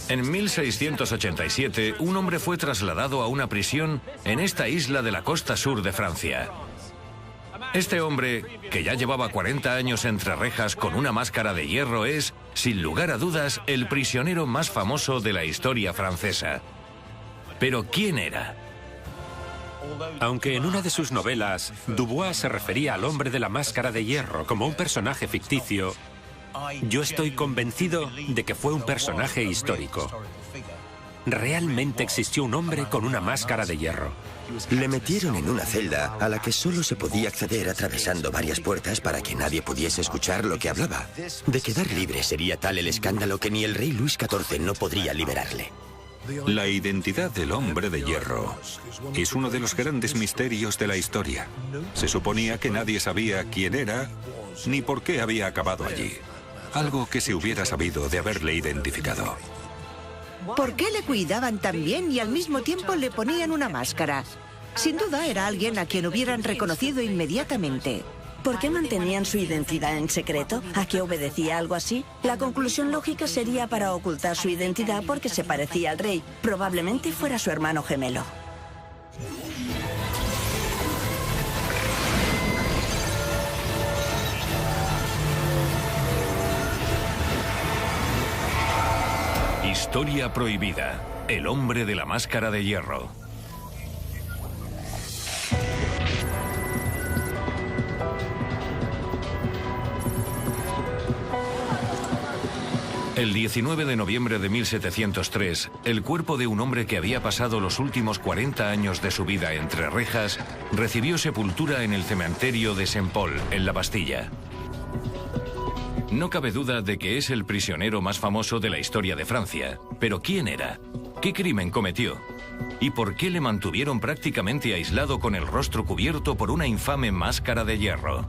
En 1687, un hombre fue trasladado a una prisión en esta isla de la costa sur de Francia. Este hombre, que ya llevaba 40 años entre rejas con una máscara de hierro, es, sin lugar a dudas, el prisionero más famoso de la historia francesa. ¿Pero quién era? Aunque en una de sus novelas, Dubois se refería al hombre de la máscara de hierro como un personaje ficticio, yo estoy convencido de que fue un personaje histórico. Realmente existió un hombre con una máscara de hierro. Le metieron en una celda a la que solo se podía acceder atravesando varias puertas para que nadie pudiese escuchar lo que hablaba. De quedar libre sería tal el escándalo que ni el rey Luis XIV no podría liberarle. La identidad del hombre de hierro es uno de los grandes misterios de la historia. Se suponía que nadie sabía quién era ni por qué había acabado allí. Algo que se hubiera sabido de haberle identificado. ¿Por qué le cuidaban tan bien y al mismo tiempo le ponían una máscara? Sin duda era alguien a quien hubieran reconocido inmediatamente. ¿Por qué mantenían su identidad en secreto? ¿A qué obedecía algo así? La conclusión lógica sería para ocultar su identidad porque se parecía al rey. Probablemente fuera su hermano gemelo. Historia prohibida. El hombre de la máscara de hierro. El 19 de noviembre de 1703, el cuerpo de un hombre que había pasado los últimos 40 años de su vida entre rejas recibió sepultura en el cementerio de Saint-Paul, en la Bastilla. No cabe duda de que es el prisionero más famoso de la historia de Francia. Pero ¿quién era? ¿Qué crimen cometió? ¿Y por qué le mantuvieron prácticamente aislado con el rostro cubierto por una infame máscara de hierro?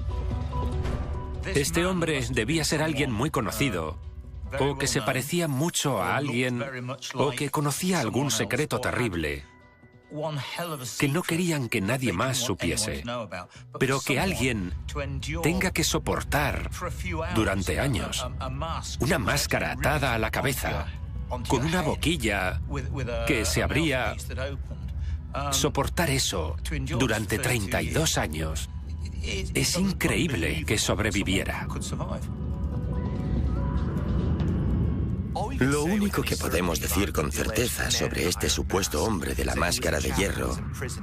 Este hombre debía ser alguien muy conocido, o que se parecía mucho a alguien, o que conocía algún secreto terrible que no querían que nadie más supiese, pero que alguien tenga que soportar durante años una máscara atada a la cabeza, con una boquilla que se abría. Soportar eso durante 32 años. Es increíble que sobreviviera. Lo único que podemos decir con certeza sobre este supuesto hombre de la máscara de hierro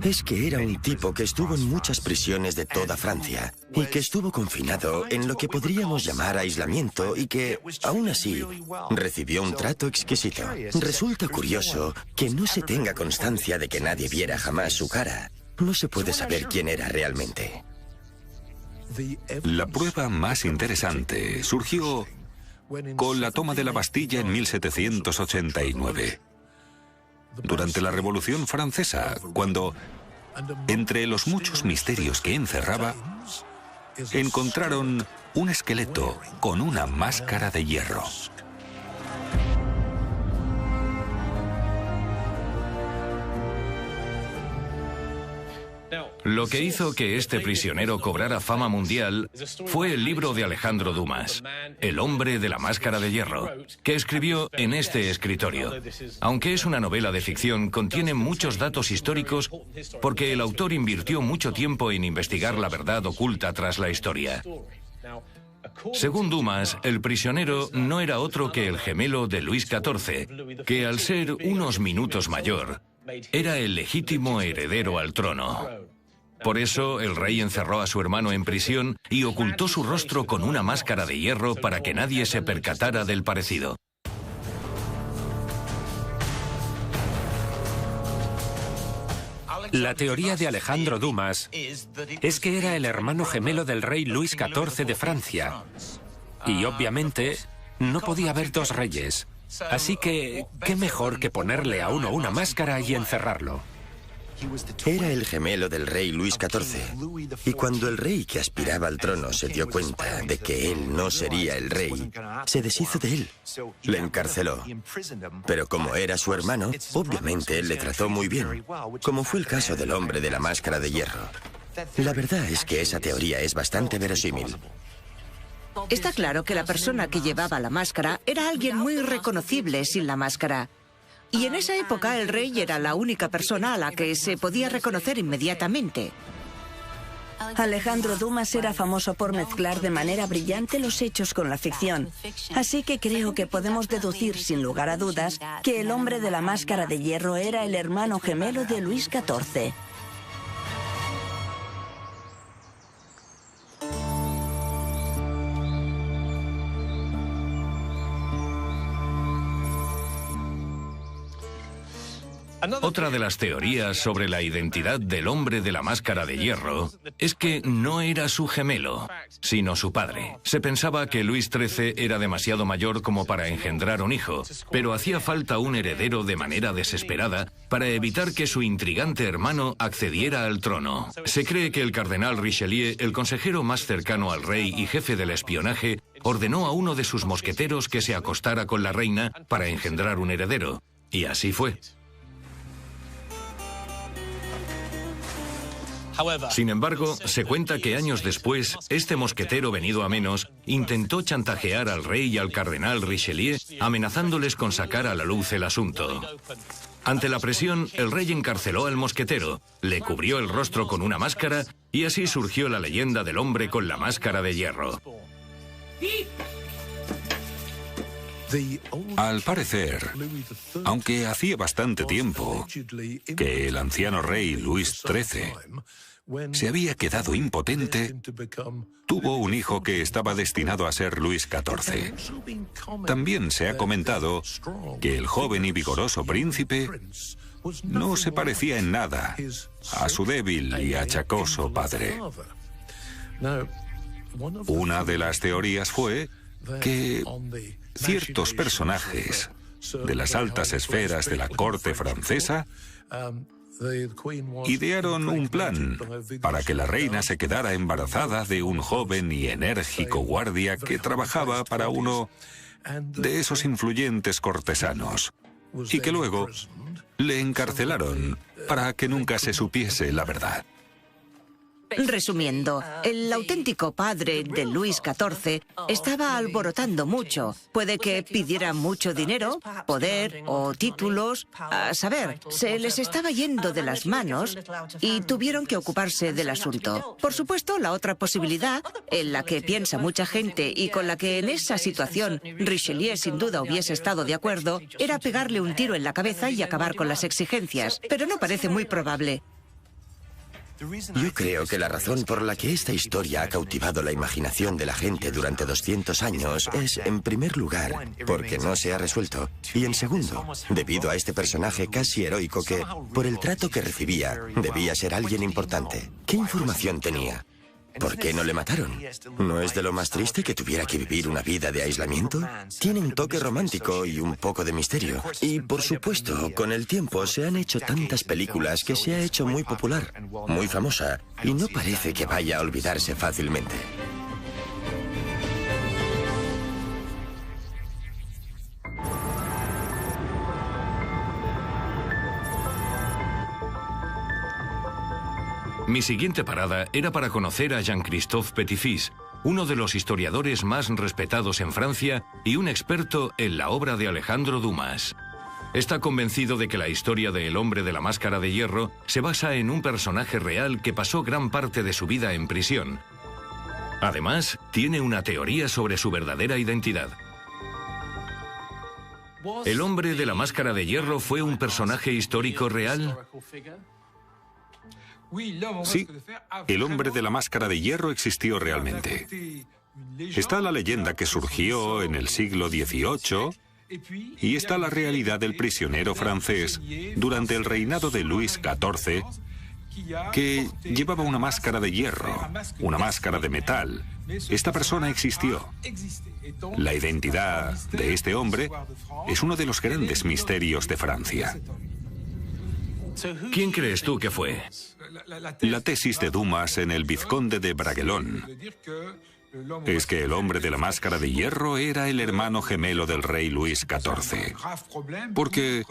es que era un tipo que estuvo en muchas prisiones de toda Francia y que estuvo confinado en lo que podríamos llamar aislamiento y que, aún así, recibió un trato exquisito. Resulta curioso que no se tenga constancia de que nadie viera jamás su cara. No se puede saber quién era realmente. La prueba más interesante surgió con la toma de la Bastilla en 1789. Durante la Revolución Francesa, cuando, entre los muchos misterios que encerraba, encontraron un esqueleto con una máscara de hierro. Lo que hizo que este prisionero cobrara fama mundial fue el libro de Alejandro Dumas, El hombre de la máscara de hierro, que escribió en este escritorio. Aunque es una novela de ficción, contiene muchos datos históricos porque el autor invirtió mucho tiempo en investigar la verdad oculta tras la historia. Según Dumas, el prisionero no era otro que el gemelo de Luis XIV, que al ser unos minutos mayor, era el legítimo heredero al trono. Por eso, el rey encerró a su hermano en prisión y ocultó su rostro con una máscara de hierro para que nadie se percatara del parecido. La teoría de Alejandro Dumas es que era el hermano gemelo del rey Luis XIV de Francia. Y obviamente no podía haber dos reyes. Así que, ¿qué mejor que ponerle a uno una máscara y encerrarlo? Era el gemelo del rey Luis XIV, y cuando el rey que aspiraba al trono se dio cuenta de que él no sería el rey, se deshizo de él, le encarceló. Pero como era su hermano, obviamente él le trató muy bien, como fue el caso del hombre de la máscara de hierro. La verdad es que esa teoría es bastante verosímil. Está claro que la persona que llevaba la máscara era alguien muy reconocible sin la máscara. Y en esa época el rey era la única persona a la que se podía reconocer inmediatamente. Alejandro Dumas era famoso por mezclar de manera brillante los hechos con la ficción. Así que creo que podemos deducir sin lugar a dudas que el hombre de la máscara de hierro era el hermano gemelo de Luis XIV. Otra de las teorías sobre la identidad del hombre de la máscara de hierro es que no era su gemelo, sino su padre. Se pensaba que Luis XIII era demasiado mayor como para engendrar un hijo, pero hacía falta un heredero de manera desesperada para evitar que su intrigante hermano accediera al trono. Se cree que el cardenal Richelieu, el consejero más cercano al rey y jefe del espionaje, ordenó a uno de sus mosqueteros que se acostara con la reina para engendrar un heredero. Y así fue. Sin embargo, se cuenta que años después, este mosquetero venido a menos intentó chantajear al rey y al cardenal Richelieu, amenazándoles con sacar a la luz el asunto. Ante la presión, el rey encarceló al mosquetero, le cubrió el rostro con una máscara y así surgió la leyenda del hombre con la máscara de hierro. Al parecer, aunque hacía bastante tiempo que el anciano rey Luis XIII se había quedado impotente, tuvo un hijo que estaba destinado a ser Luis XIV. También se ha comentado que el joven y vigoroso príncipe no se parecía en nada a su débil y achacoso padre. Una de las teorías fue que ciertos personajes de las altas esferas de la corte francesa idearon un plan para que la reina se quedara embarazada de un joven y enérgico guardia que trabajaba para uno de esos influyentes cortesanos y que luego le encarcelaron para que nunca se supiese la verdad. Resumiendo, el auténtico padre de Luis XIV estaba alborotando mucho. Puede que pidiera mucho dinero, poder o títulos. A saber, se les estaba yendo de las manos y tuvieron que ocuparse del asunto. Por supuesto, la otra posibilidad, en la que piensa mucha gente y con la que en esa situación Richelieu sin duda hubiese estado de acuerdo, era pegarle un tiro en la cabeza y acabar con las exigencias. Pero no parece muy probable. Yo creo que la razón por la que esta historia ha cautivado la imaginación de la gente durante 200 años es, en primer lugar, porque no se ha resuelto, y en segundo, debido a este personaje casi heroico que, por el trato que recibía, debía ser alguien importante. ¿Qué información tenía? ¿Por qué no le mataron? ¿No es de lo más triste que tuviera que vivir una vida de aislamiento? Tiene un toque romántico y un poco de misterio. Y, por supuesto, con el tiempo se han hecho tantas películas que se ha hecho muy popular, muy famosa, y no parece que vaya a olvidarse fácilmente. Mi siguiente parada era para conocer a Jean-Christophe Petitfils, uno de los historiadores más respetados en Francia y un experto en la obra de Alejandro Dumas. Está convencido de que la historia de El hombre de la máscara de hierro se basa en un personaje real que pasó gran parte de su vida en prisión. Además, tiene una teoría sobre su verdadera identidad. ¿El hombre de la máscara de hierro fue un personaje histórico real? Sí, el hombre de la máscara de hierro existió realmente. Está la leyenda que surgió en el siglo XVIII y está la realidad del prisionero francés durante el reinado de Luis XIV, que llevaba una máscara de hierro, una máscara de metal. Esta persona existió. La identidad de este hombre es uno de los grandes misterios de Francia. ¿Quién crees tú que fue? La tesis de Dumas en El Vizconde de Bragelonne es que el hombre de la máscara de hierro era el hermano gemelo del rey Luis XIV. Porque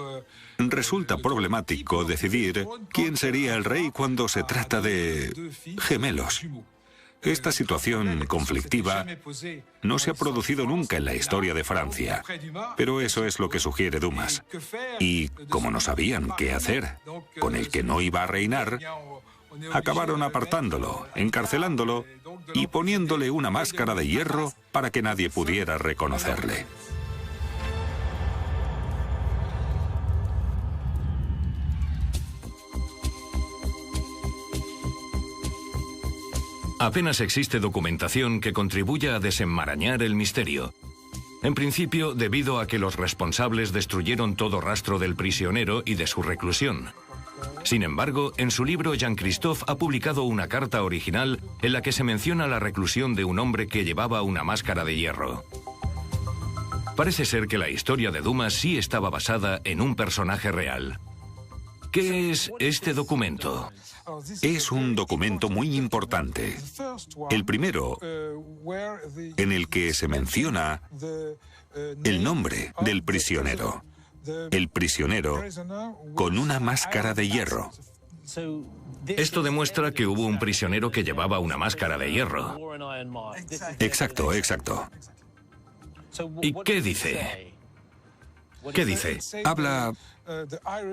resulta problemático decidir quién sería el rey cuando se trata de gemelos. Esta situación conflictiva no se ha producido nunca en la historia de Francia, pero eso es lo que sugiere Dumas. Y como no sabían qué hacer con el que no iba a reinar, acabaron apartándolo, encarcelándolo y poniéndole una máscara de hierro para que nadie pudiera reconocerle. Apenas existe documentación que contribuya a desenmarañar el misterio. En principio, debido a que los responsables destruyeron todo rastro del prisionero y de su reclusión. Sin embargo, en su libro Jean-Christophe ha publicado una carta original en la que se menciona la reclusión de un hombre que llevaba una máscara de hierro. Parece ser que la historia de Dumas sí estaba basada en un personaje real. ¿Qué es este documento? Es un documento muy importante. El primero, en el que se menciona el nombre del prisionero. El prisionero con una máscara de hierro. Esto demuestra que hubo un prisionero que llevaba una máscara de hierro. Exacto, exacto. ¿Y qué dice? ¿Qué dice? Habla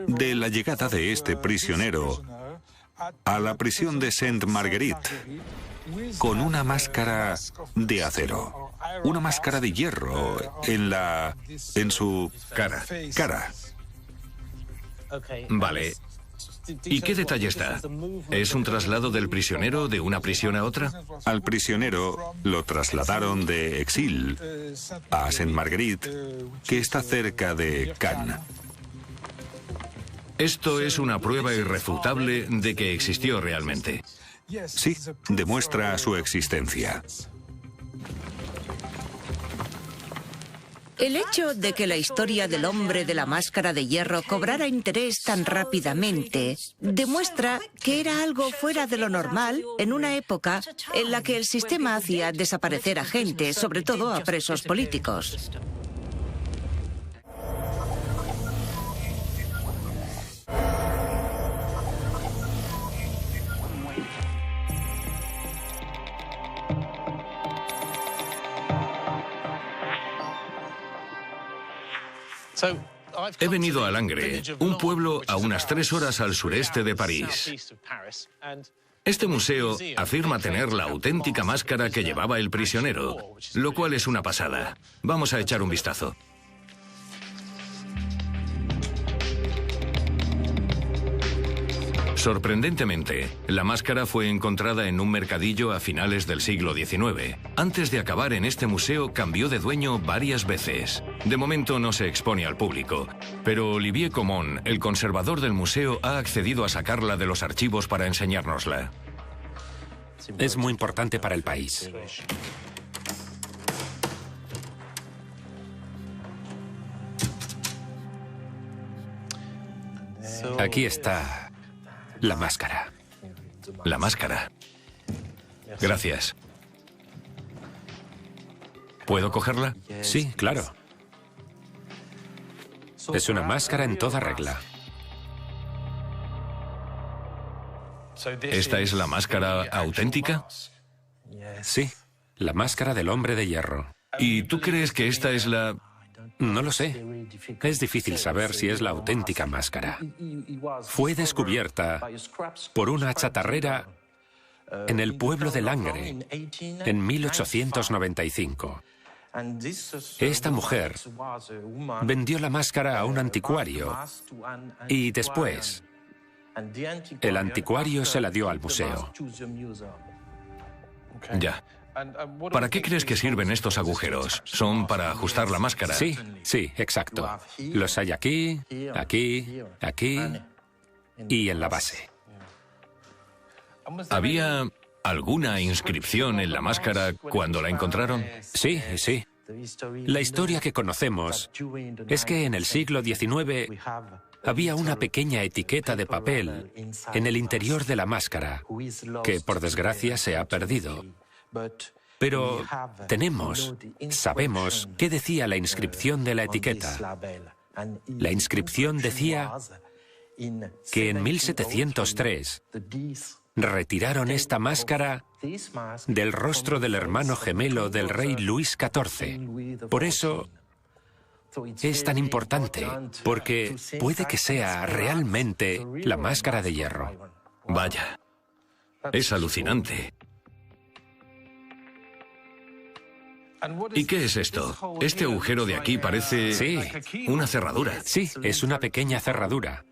de la llegada de este prisionero a la prisión de Sainte-Marguerite con una máscara de acero, una máscara de hierro en su cara. Vale. ¿Y qué detalle está? ¿Es un traslado del prisionero de una prisión a otra? Al prisionero lo trasladaron de Exil a Sainte-Marguerite, que está cerca de Cannes. Esto es una prueba irrefutable de que existió realmente. Sí, demuestra su existencia. El hecho de que la historia del hombre de la máscara de hierro cobrara interés tan rápidamente demuestra que era algo fuera de lo normal en una época en la que el sistema hacía desaparecer a gente, sobre todo a presos políticos. He venido a Langres, un pueblo a unas 3 horas al sureste de París. Este museo afirma tener la auténtica máscara que llevaba el prisionero, lo cual es una pasada. Vamos a echar un vistazo. Sorprendentemente, la máscara fue encontrada en un mercadillo a finales del siglo XIX. Antes de acabar en este museo, cambió de dueño varias veces. De momento no se expone al público, pero Olivier Comon, el conservador del museo, ha accedido a sacarla de los archivos para enseñárnosla. Es muy importante para el país. Aquí está la máscara. La máscara. Gracias. ¿Puedo cogerla? Sí, claro. Es una máscara en toda regla. ¿Esta es la máscara auténtica? Sí, la máscara del hombre de hierro. ¿Y tú crees que esta es la...? No lo sé. Es difícil saber si es la auténtica máscara. Fue descubierta por una chatarrera en el pueblo de Langres en 1895. Esta mujer vendió la máscara a un anticuario y después el anticuario se la dio al museo. Ya. ¿Para qué crees que sirven estos agujeros? ¿Son para ajustar la máscara? Sí, sí, exacto. Los hay aquí, aquí, aquí y en la base. ¿Había alguna inscripción en la máscara cuando la encontraron? Sí, sí. La historia que conocemos es que en el siglo XIX había una pequeña etiqueta de papel en el interior de la máscara que, por desgracia, se ha perdido. Pero sabemos qué decía la inscripción de la etiqueta. La inscripción decía que en 1703 retiraron esta máscara del rostro del hermano gemelo del rey Luis XIV. Por eso es tan importante, porque puede que sea realmente la máscara de hierro. Vaya, es alucinante. ¿Y qué es esto? Este agujero de aquí parece una cerradura. Sí, es una pequeña cerradura.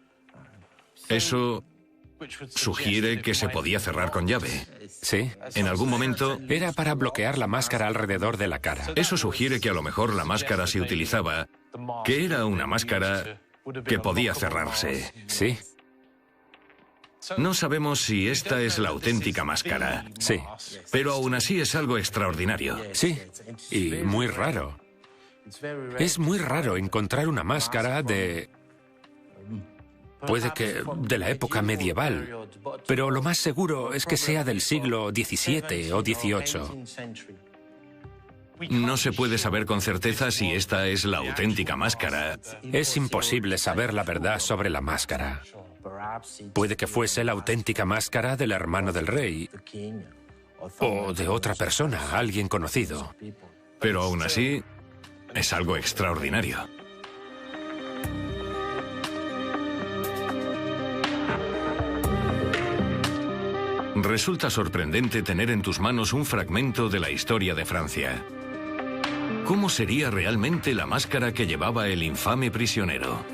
Eso sugiere que se podía cerrar con llave. Sí. En algún momento... Era para bloquear la máscara alrededor de la cara. Eso sugiere que a lo mejor la máscara se utilizaba, que era una máscara que podía cerrarse. Sí. No sabemos si esta es la auténtica máscara. Sí. Pero aún así es algo extraordinario. Sí, y muy raro. Es muy raro encontrar una máscara de... Puede que de la época medieval, pero lo más seguro es que sea del siglo XVII o XVIII. No se puede saber con certeza si esta es la auténtica máscara. Es imposible saber la verdad sobre la máscara. Puede que fuese la auténtica máscara del hermano del rey o de otra persona, alguien conocido. Pero aún así, es algo extraordinario. Resulta sorprendente tener en tus manos un fragmento de la historia de Francia. ¿Cómo sería realmente la máscara que llevaba el infame prisionero?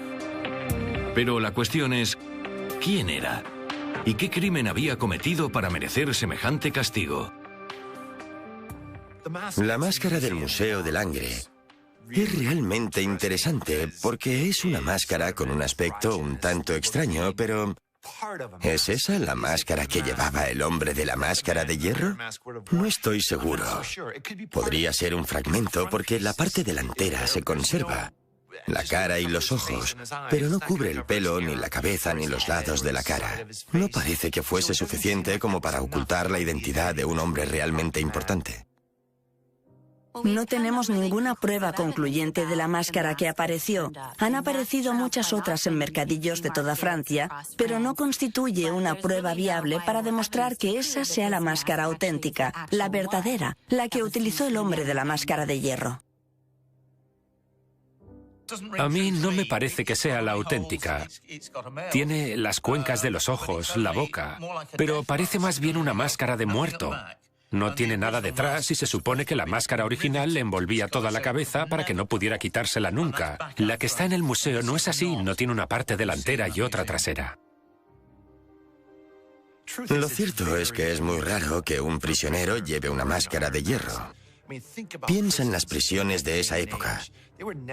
Pero la cuestión es, ¿quién era? ¿Y qué crimen había cometido para merecer semejante castigo? La máscara del Museo del Langre es realmente interesante porque es una máscara con un aspecto un tanto extraño, pero... ¿es esa la máscara que llevaba el hombre de la máscara de hierro? No estoy seguro. Podría ser un fragmento porque la parte delantera se conserva, la cara y los ojos, pero no cubre el pelo, ni la cabeza, ni los lados de la cara. No parece que fuese suficiente como para ocultar la identidad de un hombre realmente importante. No tenemos ninguna prueba concluyente de la máscara que apareció. Han aparecido muchas otras en mercadillos de toda Francia, pero no constituye una prueba viable para demostrar que esa sea la máscara auténtica, la verdadera, la que utilizó el hombre de la máscara de hierro. A mí no me parece que sea la auténtica. Tiene las cuencas de los ojos, la boca, pero parece más bien una máscara de muerto. No tiene nada detrás y se supone que la máscara original le envolvía toda la cabeza para que no pudiera quitársela nunca. La que está en el museo no es así, no tiene una parte delantera y otra trasera. Lo cierto es que es muy raro que un prisionero lleve una máscara de hierro. Piensa en las prisiones de esa época.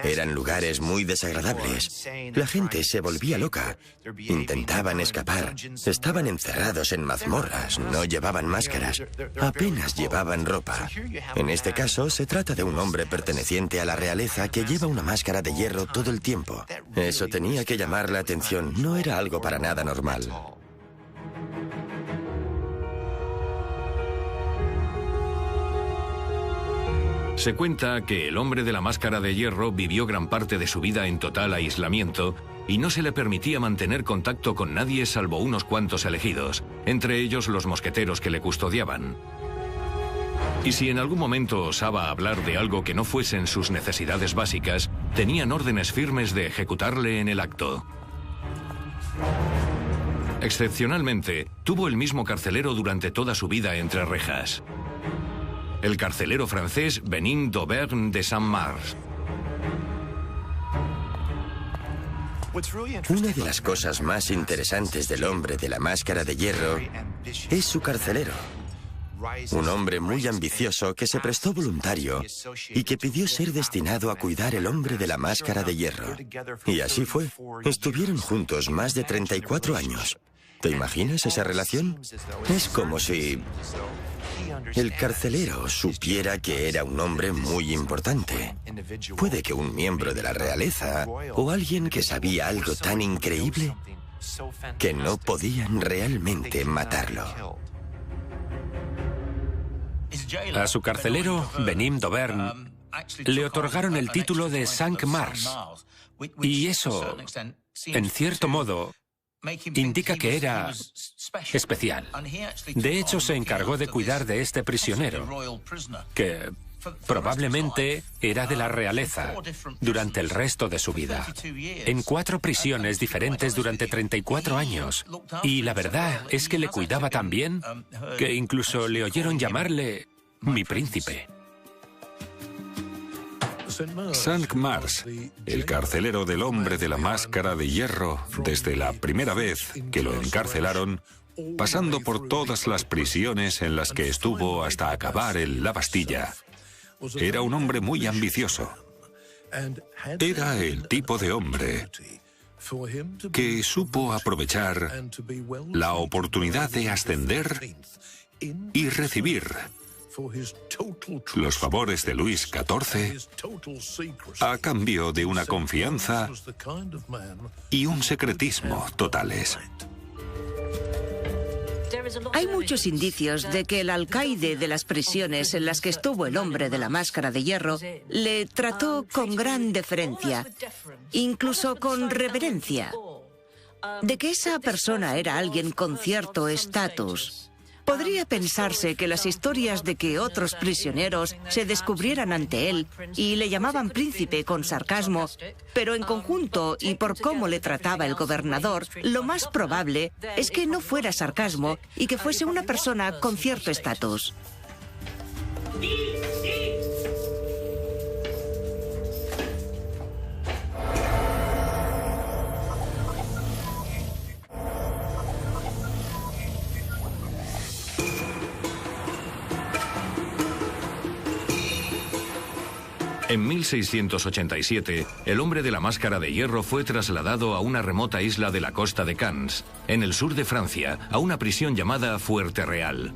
Eran lugares muy desagradables. La gente se volvía loca. Intentaban escapar. Estaban encerrados en mazmorras. No llevaban máscaras. Apenas llevaban ropa. En este caso, se trata de un hombre perteneciente a la realeza que lleva una máscara de hierro todo el tiempo. Eso tenía que llamar la atención. No era algo para nada normal. Se cuenta que el hombre de la máscara de hierro vivió gran parte de su vida en total aislamiento y no se le permitía mantener contacto con nadie salvo unos cuantos elegidos, entre ellos los mosqueteros que le custodiaban. Y si en algún momento osaba hablar de algo que no fuesen sus necesidades básicas, tenían órdenes firmes de ejecutarle en el acto. Excepcionalmente, tuvo el mismo carcelero durante toda su vida entre rejas. El carcelero francés Benim d'Auvergne de Saint-Mars. Una de las cosas más interesantes del hombre de la máscara de hierro es su carcelero. Un hombre muy ambicioso que se prestó voluntario y que pidió ser destinado a cuidar el hombre de la máscara de hierro. Y así fue. Estuvieron juntos más de 34 años. ¿Te imaginas esa relación? Es como si el carcelero supiera que era un hombre muy importante. Puede que un miembro de la realeza o alguien que sabía algo tan increíble que no podían realmente matarlo. A su carcelero, Benim d'Auvergne, le otorgaron el título de Cinq-Mars. Y eso, en cierto modo, indica que era especial. De hecho, se encargó de cuidar de este prisionero, que probablemente era de la realeza durante el resto de su vida, en 4 prisiones diferentes durante 34 años. Y la verdad es que le cuidaba tan bien que incluso le oyeron llamarle mi príncipe. Cinq-Mars, el carcelero del hombre de la máscara de hierro, desde la primera vez que lo encarcelaron, pasando por todas las prisiones en las que estuvo hasta acabar en la Bastilla, era un hombre muy ambicioso. Era el tipo de hombre que supo aprovechar la oportunidad de ascender y recibir los favores de Luis XIV a cambio de una confianza y un secretismo totales. Hay muchos indicios de que el alcaide de las prisiones en las que estuvo el hombre de la máscara de hierro le trató con gran deferencia, incluso con reverencia, de que esa persona era alguien con cierto estatus. Podría pensarse que las historias de que otros prisioneros se descubrieran ante él y le llamaban príncipe con sarcasmo, pero en conjunto y por cómo le trataba el gobernador, lo más probable es que no fuera sarcasmo y que fuese una persona con cierto estatus. En 1687, el hombre de la máscara de hierro fue trasladado a una remota isla de la costa de Cannes, en el sur de Francia, a una prisión llamada Fuerte-Real.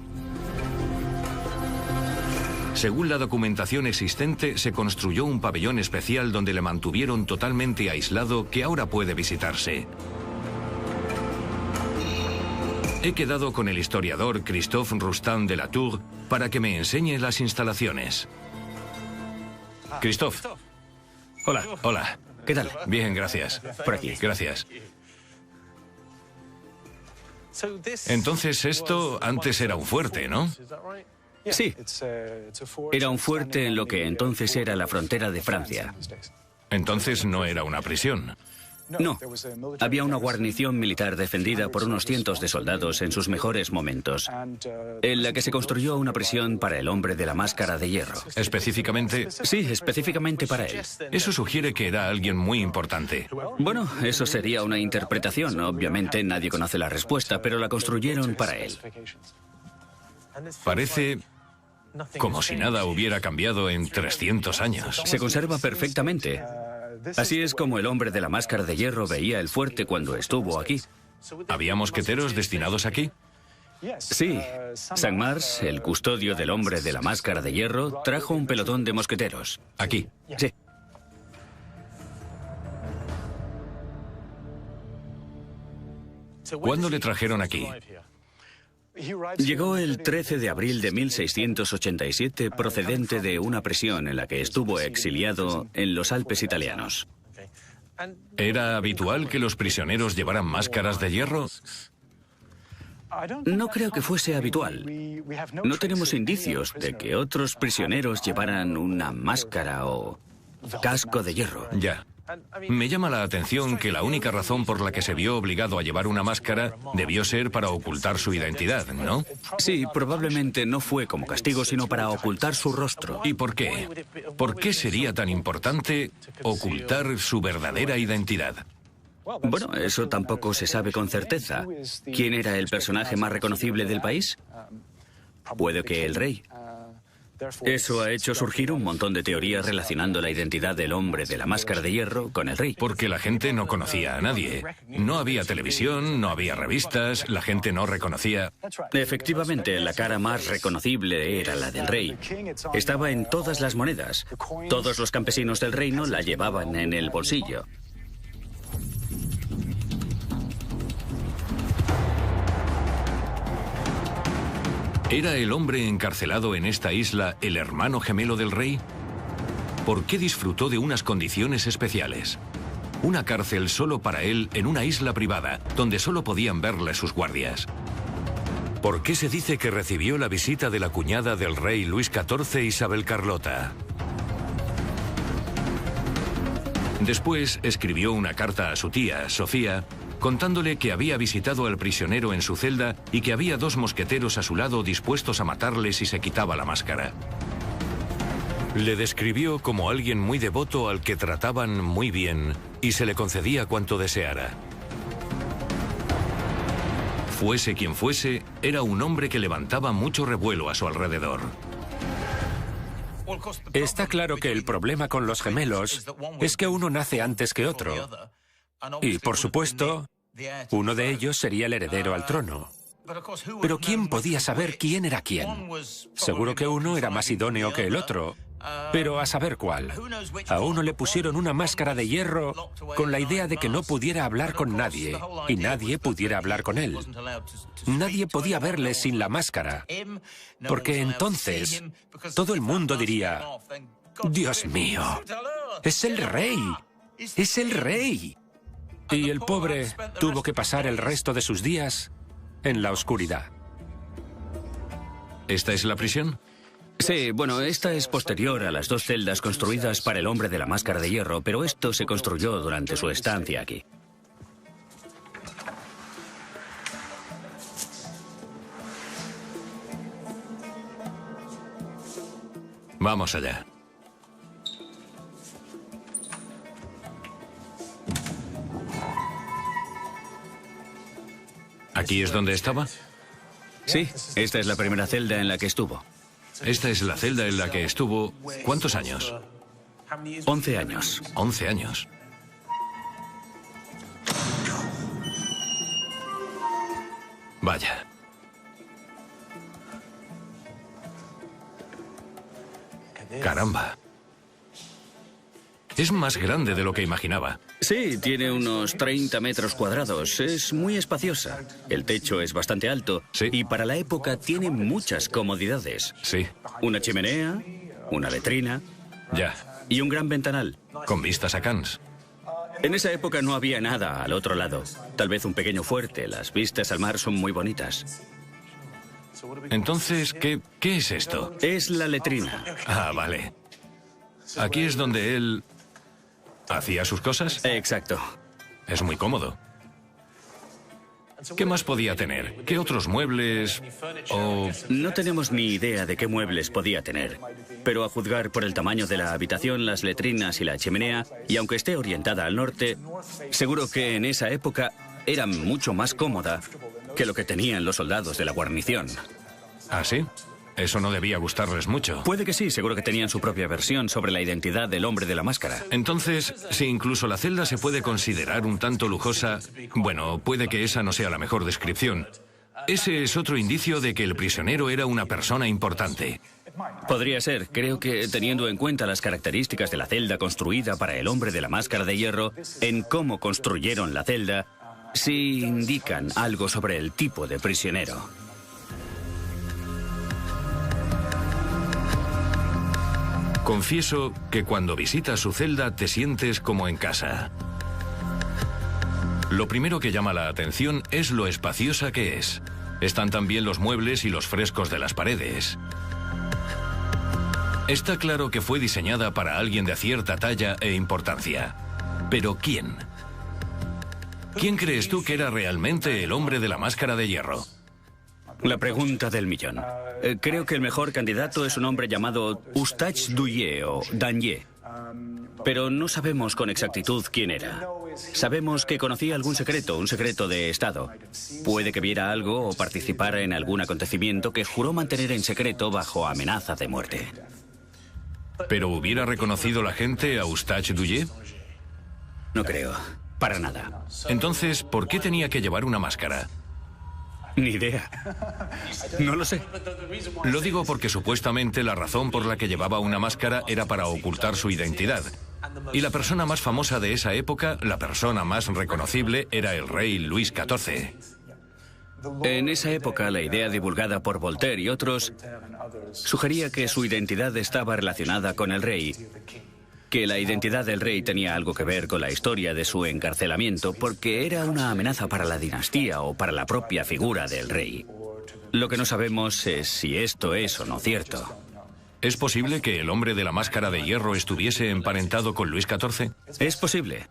Según la documentación existente, se construyó un pabellón especial donde le mantuvieron totalmente aislado que ahora puede visitarse. He quedado con el historiador Christophe Roustan de la Tour para que me enseñe las instalaciones. Christophe. Hola. Hola. ¿Qué tal? Bien, gracias. Por aquí. Gracias. Entonces esto antes era un fuerte, ¿no? Sí. Era un fuerte en lo que entonces era la frontera de Francia. Entonces no era una prisión. No. Había una guarnición militar defendida por unos cientos de soldados en sus mejores momentos, en la que se construyó una prisión para el hombre de la máscara de hierro. Específicamente... Sí, específicamente para él. Eso sugiere que era alguien muy importante. Bueno, eso sería una interpretación. Obviamente nadie conoce la respuesta, pero la construyeron para él. Parece como si nada hubiera cambiado en 300 años. Se conserva perfectamente. Así es como el hombre de la máscara de hierro veía el fuerte cuando estuvo aquí. ¿Había mosqueteros destinados aquí? Sí. Cinq-Mars, el custodio del hombre de la máscara de hierro, trajo un pelotón de mosqueteros. Aquí. Sí. ¿Cuándo le trajeron aquí? Llegó el 13 de abril de 1687 procedente de una prisión en la que estuvo exiliado en los Alpes italianos. ¿Era habitual que los prisioneros llevaran máscaras de hierro? No creo que fuese habitual. No tenemos indicios de que otros prisioneros llevaran una máscara o casco de hierro. Ya. Me llama la atención que la única razón por la que se vio obligado a llevar una máscara debió ser para ocultar su identidad, ¿no? Sí, probablemente no fue como castigo, sino para ocultar su rostro. ¿Y por qué? ¿Por qué sería tan importante ocultar su verdadera identidad? Bueno, eso tampoco se sabe con certeza. ¿Quién era el personaje más reconocible del país? Puede que el rey. Eso ha hecho surgir un montón de teorías relacionando la identidad del hombre de la máscara de hierro con el rey. Porque la gente no conocía a nadie. No había televisión, no había revistas, la gente no reconocía. Efectivamente, la cara más reconocible era la del rey. Estaba en todas las monedas. Todos los campesinos del reino la llevaban en el bolsillo. ¿Era el hombre encarcelado en esta isla el hermano gemelo del rey? ¿Por qué disfrutó de unas condiciones especiales? una cárcel solo para él en una isla privada, donde solo podían verle sus guardias. ¿Por qué se dice que recibió la visita de la cuñada del rey Luis XIV, Isabel Carlota? Después escribió una carta a su tía, Sofía, contándole que había visitado al prisionero en su celda y que había 2 mosqueteros a su lado dispuestos a matarle si se quitaba la máscara. Le describió como alguien muy devoto al que trataban muy bien y se le concedía cuanto deseara. Fuese quien fuese, era un hombre que levantaba mucho revuelo a su alrededor. Está claro que el problema con los gemelos es que uno nace antes que otro. Y, por supuesto, uno de ellos sería el heredero al trono. Pero ¿quién podía saber quién era quién? Seguro que uno era más idóneo que el otro, pero a saber cuál. A uno le pusieron una máscara de hierro con la idea de que no pudiera hablar con nadie, y nadie pudiera hablar con él. Nadie podía verle sin la máscara, porque entonces todo el mundo diría: «Dios mío, es el rey, es el rey». Y el pobre tuvo que pasar el resto de sus días en la oscuridad. ¿Esta es la prisión? Sí, bueno, esta es posterior a las 2 celdas construidas para el hombre de la máscara de hierro, pero esto se construyó durante su estancia aquí. Vamos allá. ¿Aquí es donde estaba? Sí, esta es la primera celda en la que estuvo. Esta es la celda en la que estuvo... ¿Cuántos años? 11 años. 11 años. Vaya. Caramba. Es más grande de lo que imaginaba. Sí, tiene unos 30 metros cuadrados. Es muy espaciosa. El techo es bastante alto. Sí. Y para la época tiene muchas comodidades. Sí. Una chimenea, una letrina Ya. y un gran ventanal. Con vistas a Cannes. En esa época no había nada al otro lado. Tal vez un pequeño fuerte. Las vistas al mar son muy bonitas. Entonces, ¿qué es esto? Es la letrina. Ah, vale. Aquí es donde él... ¿hacía sus cosas? Exacto. Es muy cómodo. ¿Qué más podía tener? ¿Qué otros muebles? O... No tenemos ni idea de qué muebles podía tener. Pero a juzgar por el tamaño de la habitación, las letrinas y la chimenea, y aunque esté orientada al norte, seguro que en esa época era mucho más cómoda que lo que tenían los soldados de la guarnición. ¿Ah, sí? Eso no debía gustarles mucho. Puede que sí, seguro que tenían su propia versión sobre la identidad del hombre de la máscara. Entonces, si incluso la celda se puede considerar un tanto lujosa, bueno, puede que esa no sea la mejor descripción. Ese es otro indicio de que el prisionero era una persona importante. Podría ser. Creo que, teniendo en cuenta las características de la celda construida para el hombre de la máscara de hierro, en cómo construyeron la celda, sí indican algo sobre el tipo de prisionero. Confieso que cuando visitas su celda te sientes como en casa. Lo primero que llama la atención es lo espaciosa que es. Están también los muebles y los frescos de las paredes. Está claro que fue diseñada para alguien de cierta talla e importancia. ¿Pero quién? ¿Quién crees tú que era realmente el hombre de la máscara de hierro? La pregunta del millón. Creo que el mejor candidato es un hombre llamado Eustache Duyé o Danier. Pero no sabemos con exactitud quién era. Sabemos que conocía algún secreto, un secreto de Estado. Puede que viera algo o participara en algún acontecimiento que juró mantener en secreto bajo amenaza de muerte. ¿Pero hubiera reconocido la gente a Eustache Duyé? No creo, para nada. Entonces, ¿por qué tenía que llevar una máscara? Ni idea. No lo sé. Lo digo porque supuestamente la razón por la que llevaba una máscara era para ocultar su identidad. Y la persona más famosa de esa época, la persona más reconocible, era el rey Luis XIV. En esa época, la idea divulgada por Voltaire y otros sugería que su identidad estaba relacionada con el rey, que la identidad del rey tenía algo que ver con la historia de su encarcelamiento porque era una amenaza para la dinastía o para la propia figura del rey. Lo que no sabemos es si esto es o no cierto. ¿Es posible que el hombre de la máscara de hierro estuviese emparentado con Luis XIV? Es posible.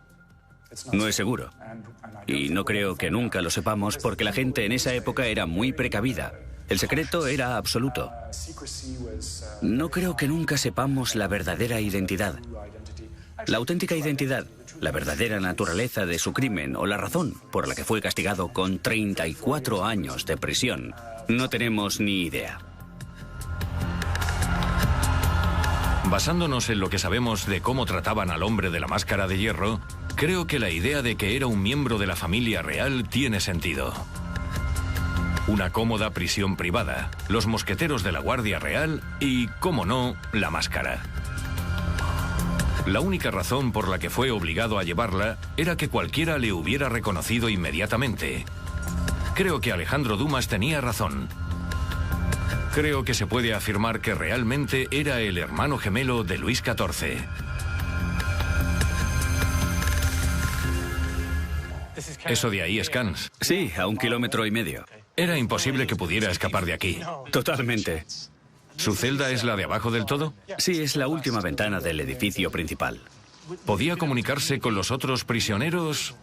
No es seguro. Y no creo que nunca lo sepamos porque la gente en esa época era muy precavida. El secreto era absoluto. No creo que nunca sepamos la verdadera identidad. La auténtica identidad, la verdadera naturaleza de su crimen o la razón por la que fue castigado con 34 años de prisión. No tenemos ni idea. Basándonos en lo que sabemos de cómo trataban al hombre de la máscara de hierro, creo que la idea de que era un miembro de la familia real tiene sentido. Una cómoda prisión privada, los mosqueteros de la Guardia Real y, cómo no, la máscara. La única razón por la que fue obligado a llevarla era que cualquiera le hubiera reconocido inmediatamente. Creo que Alejandro Dumas tenía razón. Creo que se puede afirmar que realmente era el hermano gemelo de Luis XIV. Eso de ahí es Cannes. Sí, a 1,5 kilómetros. Era imposible que pudiera escapar de aquí. Totalmente. ¿Su celda es la de abajo del todo? Sí, es la última ventana del edificio principal. ¿Podía comunicarse con los otros prisioneros?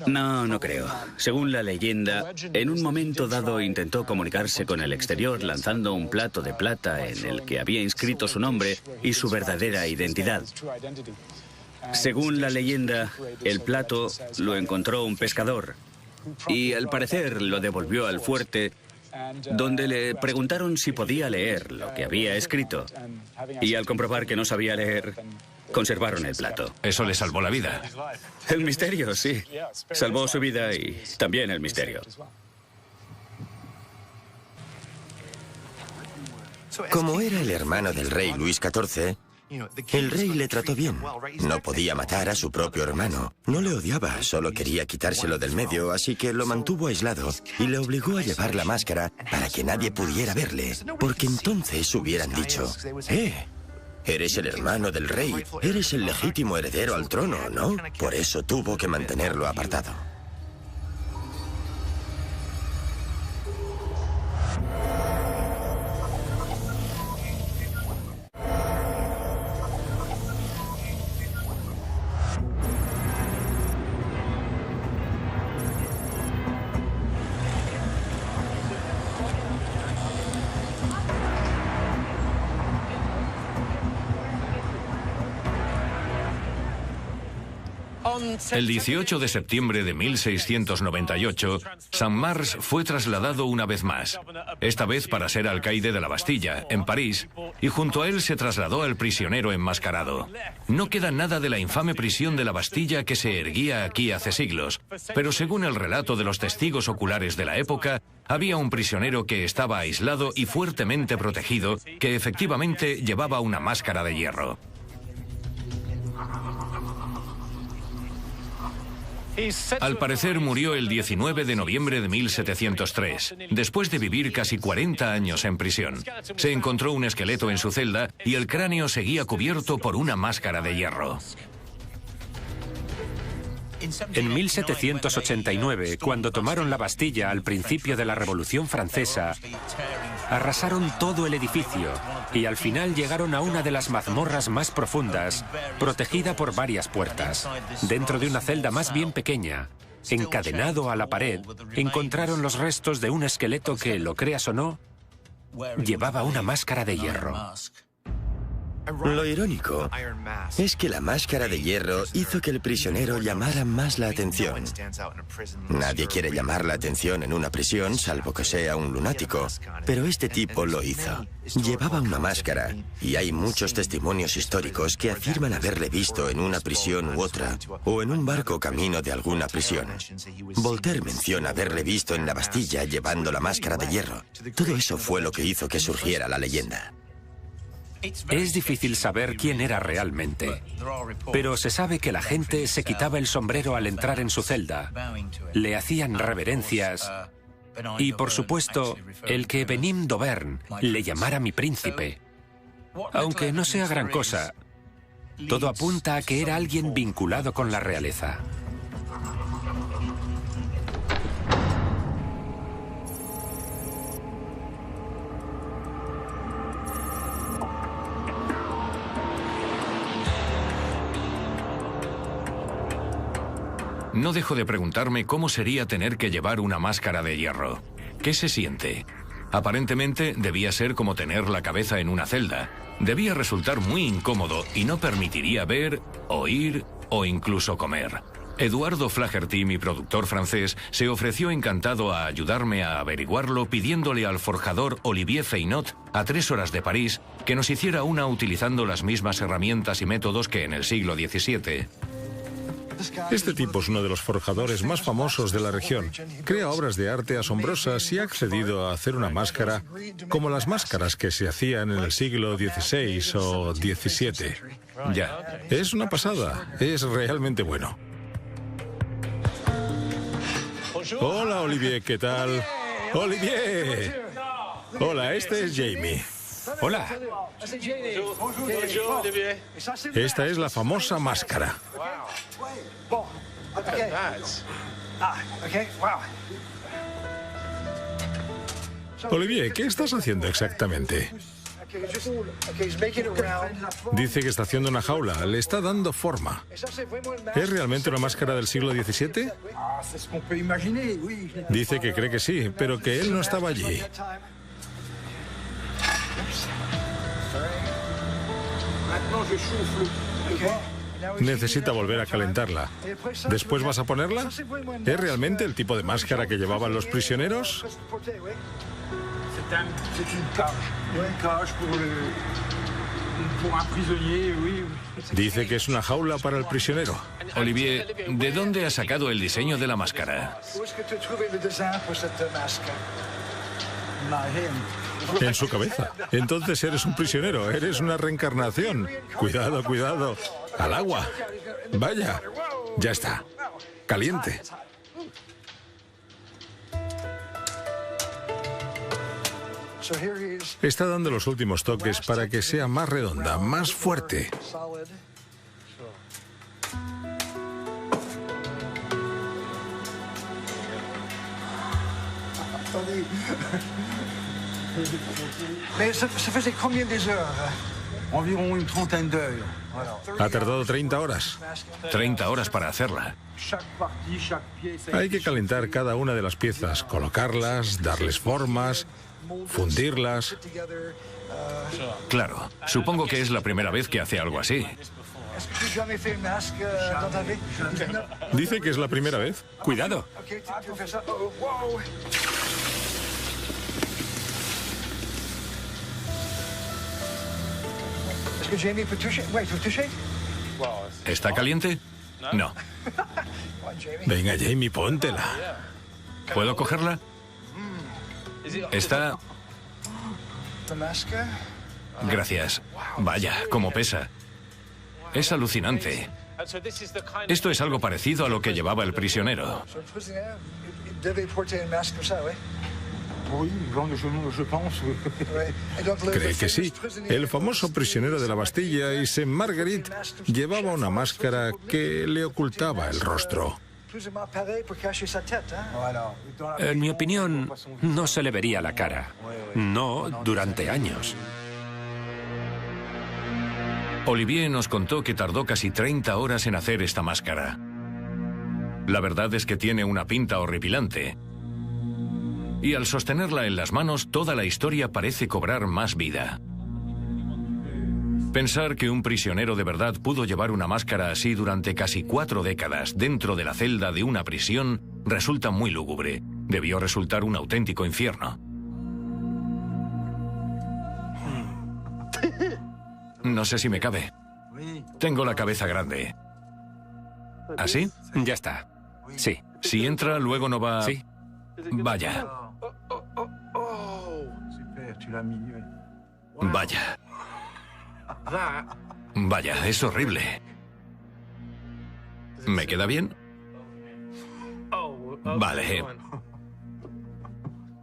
No, no creo. Según la leyenda, en un momento dado intentó comunicarse con el exterior lanzando un plato de plata en el que había inscrito su nombre y su verdadera identidad. Según la leyenda, el plato lo encontró un pescador y al parecer lo devolvió al fuerte, donde le preguntaron si podía leer lo que había escrito. Y al comprobar que no sabía leer, conservaron el plato. Eso le salvó la vida. El misterio, sí. Salvó su vida y también el misterio. Como era el hermano del rey Luis XIV, el rey le trató bien. No podía matar a su propio hermano. No le odiaba, solo quería quitárselo del medio, así que lo mantuvo aislado y le obligó a llevar la máscara para que nadie pudiera verle, porque entonces hubieran dicho: eres el hermano del rey, eres el legítimo heredero al trono, ¿no? Por eso tuvo que mantenerlo apartado. El 18 de septiembre de 1698, Saint-Mars fue trasladado una vez más, esta vez para ser alcaide de la Bastilla, en París, y junto a él se trasladó al prisionero enmascarado. No queda nada de la infame prisión de la Bastilla que se erguía aquí hace siglos, pero según el relato de los testigos oculares de la época, había un prisionero que estaba aislado y fuertemente protegido, que efectivamente llevaba una máscara de hierro. Al parecer murió el 19 de noviembre de 1703, después de vivir casi 40 años en prisión. Se encontró un esqueleto en su celda y el cráneo seguía cubierto por una máscara de hierro. En 1789, cuando tomaron la Bastilla al principio de la Revolución Francesa, arrasaron todo el edificio y al final llegaron a una de las mazmorras más profundas, protegida por varias puertas. Dentro de una celda más bien pequeña, encadenado a la pared, encontraron los restos de un esqueleto que, lo creas o no, llevaba una máscara de hierro. Lo irónico es que la máscara de hierro hizo que el prisionero llamara más la atención. Nadie quiere llamar la atención en una prisión, salvo que sea un lunático. Pero este tipo lo hizo. Llevaba una máscara, y hay muchos testimonios históricos que afirman haberle visto en una prisión u otra, o en un barco camino de alguna prisión. Voltaire menciona haberle visto en la Bastilla llevando la máscara de hierro. Todo eso fue lo que hizo que surgiera la leyenda. Es difícil saber quién era realmente, pero se sabe que la gente se quitaba el sombrero al entrar en su celda, le hacían reverencias y, por supuesto, el que Benim d'Auvergne le llamara mi príncipe. Aunque no sea gran cosa, Todo apunta a que era alguien vinculado con la realeza. No dejo de preguntarme cómo sería tener que llevar una máscara de hierro. ¿Qué se siente? Aparentemente debía ser como tener la cabeza en una celda. Debía resultar muy incómodo y no permitiría ver, oír o incluso comer. Eduardo Flaherty, mi productor francés, se ofreció encantado a ayudarme a averiguarlo pidiéndole al forjador Olivier Feinot, a 3 horas de París, que nos hiciera una utilizando las mismas herramientas y métodos que en el siglo XVII. Este tipo es uno de los forjadores más famosos de la región. Crea obras de arte asombrosas y ha accedido a hacer una máscara como las máscaras que se hacían en el siglo XVI o XVII. Ya. Es una pasada, es realmente bueno. Hola, Olivier, ¿qué tal? ¡Olivier! Hola, este es Jamie. Hola. Esta es la famosa máscara. Olivier, ¿qué estás haciendo exactamente? Dice que está haciendo una jaula, le está dando forma. ¿Es realmente una máscara del siglo XVII? Dice que cree que sí, pero que él no estaba allí. Necesita volver a calentarla. ¿Después vas a ponerla? ¿Es realmente el tipo de máscara que llevaban los prisioneros? Dice que es una jaula para el prisionero. Olivier, ¿de dónde has sacado el diseño de la máscara? En su cabeza. Entonces eres un prisionero, eres una reencarnación. Cuidado, cuidado. Al agua. Vaya. Ya está. Caliente. Está dando los últimos toques para que sea más redonda, más fuerte. Ha tardado 30 horas. 30 horas para hacerla. Hay que calentar cada una de las piezas, colocarlas, darles formas, fundirlas. Claro, supongo que es la primera vez que hace algo así. Dice que es la primera vez. Cuidado. ¿Está caliente? No. Venga, Jamie, póntela. ¿Puedo cogerla? Está... Gracias. Vaya, cómo pesa. Es alucinante. Esto es algo parecido a lo que llevaba el prisionero. Cree que sí. El famoso prisionero de la Bastilla, Issam Marguerite, llevaba una máscara que le ocultaba el rostro. En mi opinión, no se le vería la cara. No durante años. Olivier nos contó que tardó casi 30 horas en hacer esta máscara. La verdad es que tiene una pinta horripilante. Y al sostenerla en las manos, toda la historia parece cobrar más vida. Pensar que un prisionero de verdad pudo llevar una máscara así durante casi 4 décadas dentro de la celda de una prisión resulta muy lúgubre. Debió resultar un auténtico infierno. No sé si me cabe. Tengo la cabeza grande. ¿Así? Ya está. Sí. Si entra, luego no va... Sí. Vaya. Vaya. Vaya, es horrible. ¿Me queda bien? Vale.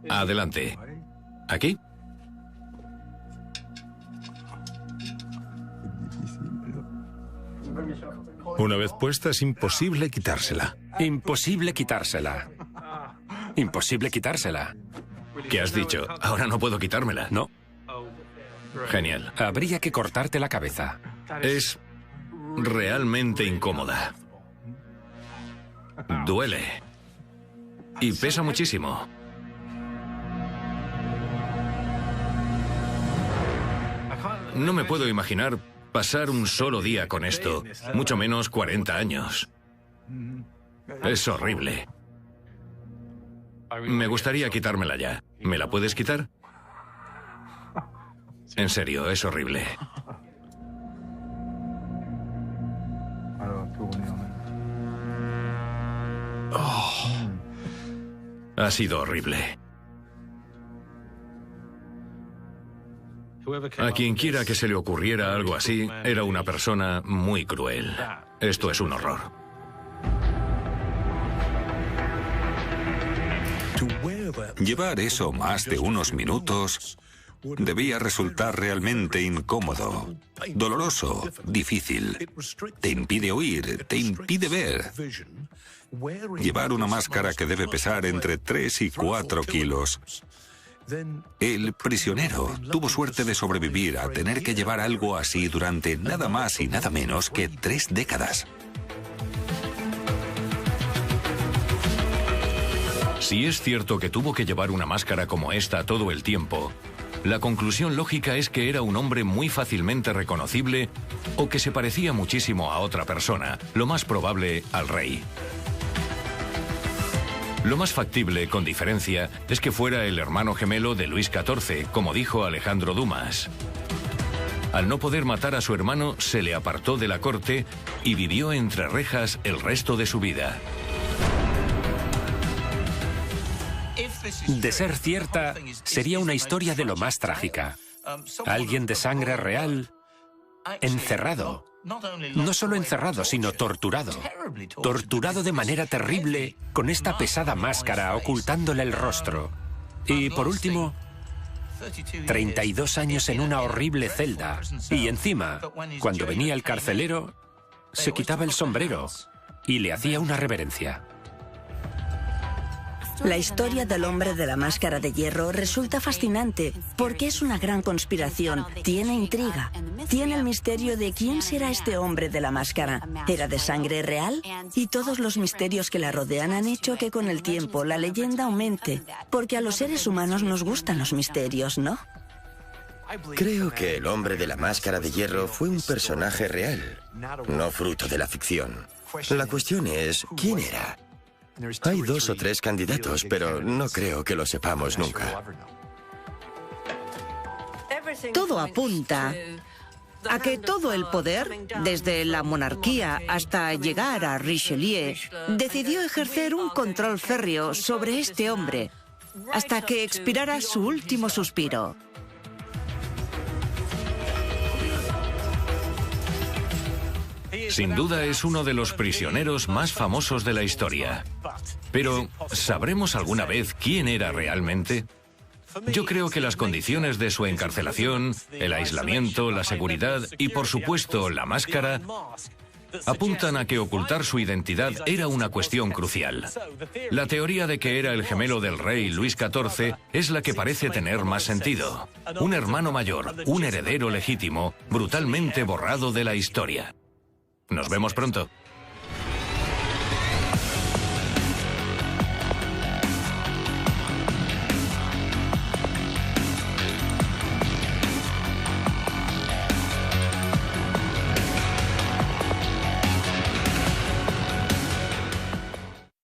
Adelante. ¿Aquí? Una vez puesta es imposible quitársela. Imposible quitársela. Imposible quitársela. ¿Qué has dicho? Ahora no puedo quitármela. No. Genial. Habría que cortarte la cabeza. Es realmente incómoda. Duele. Y pesa muchísimo. No me puedo imaginar pasar un solo día con esto, mucho menos 40 años. Es horrible. Me gustaría quitármela ya. ¿Me la puedes quitar? En serio, es horrible. Ha sido horrible. A quien quiera que se le ocurriera algo así, era una persona muy cruel. Esto es un horror. Llevar eso más de unos minutos debía resultar realmente incómodo, doloroso, difícil. Te impide oír, te impide ver. Llevar una máscara que debe pesar entre 3 y 4 kilos. El prisionero tuvo suerte de sobrevivir a tener que llevar algo así durante nada más y nada menos que 3 décadas. Si es cierto que tuvo que llevar una máscara como esta todo el tiempo, la conclusión lógica es que era un hombre muy fácilmente reconocible o que se parecía muchísimo a otra persona, lo más probable al rey. Lo más factible, con diferencia, es que fuera el hermano gemelo de Luis XIV, como dijo Alejandro Dumas. Al no poder matar a su hermano, se le apartó de la corte y vivió entre rejas el resto de su vida. De ser cierta, sería una historia de lo más trágica. Alguien de sangre real, encerrado. No solo encerrado, sino torturado. Torturado de manera terrible, con esta pesada máscara ocultándole el rostro. Y por último, 32 años en una horrible celda. Y encima, cuando venía el carcelero, se quitaba el sombrero y le hacía una reverencia. La historia del hombre de la máscara de hierro resulta fascinante porque es una gran conspiración, tiene intriga, tiene el misterio de quién será este hombre de la máscara. ¿Era de sangre real? Y todos los misterios que la rodean han hecho que con el tiempo la leyenda aumente, porque a los seres humanos nos gustan los misterios, ¿no? Creo que el hombre de la máscara de hierro fue un personaje real, no fruto de la ficción. La cuestión es, ¿quién era? Hay 2 o 3 candidatos, pero no creo que lo sepamos nunca. Todo apunta a que todo el poder, desde la monarquía hasta llegar a Richelieu, decidió ejercer un control férreo sobre este hombre hasta que expirara su último suspiro. Sin duda es uno de los prisioneros más famosos de la historia. Pero, ¿sabremos alguna vez quién era realmente? Yo creo que las condiciones de su encarcelación, el aislamiento, la seguridad y, por supuesto, la máscara, apuntan a que ocultar su identidad era una cuestión crucial. La teoría de que era el gemelo del rey Luis XIV es la que parece tener más sentido. Un hermano mayor, un heredero legítimo, brutalmente borrado de la historia. Nos vemos pronto.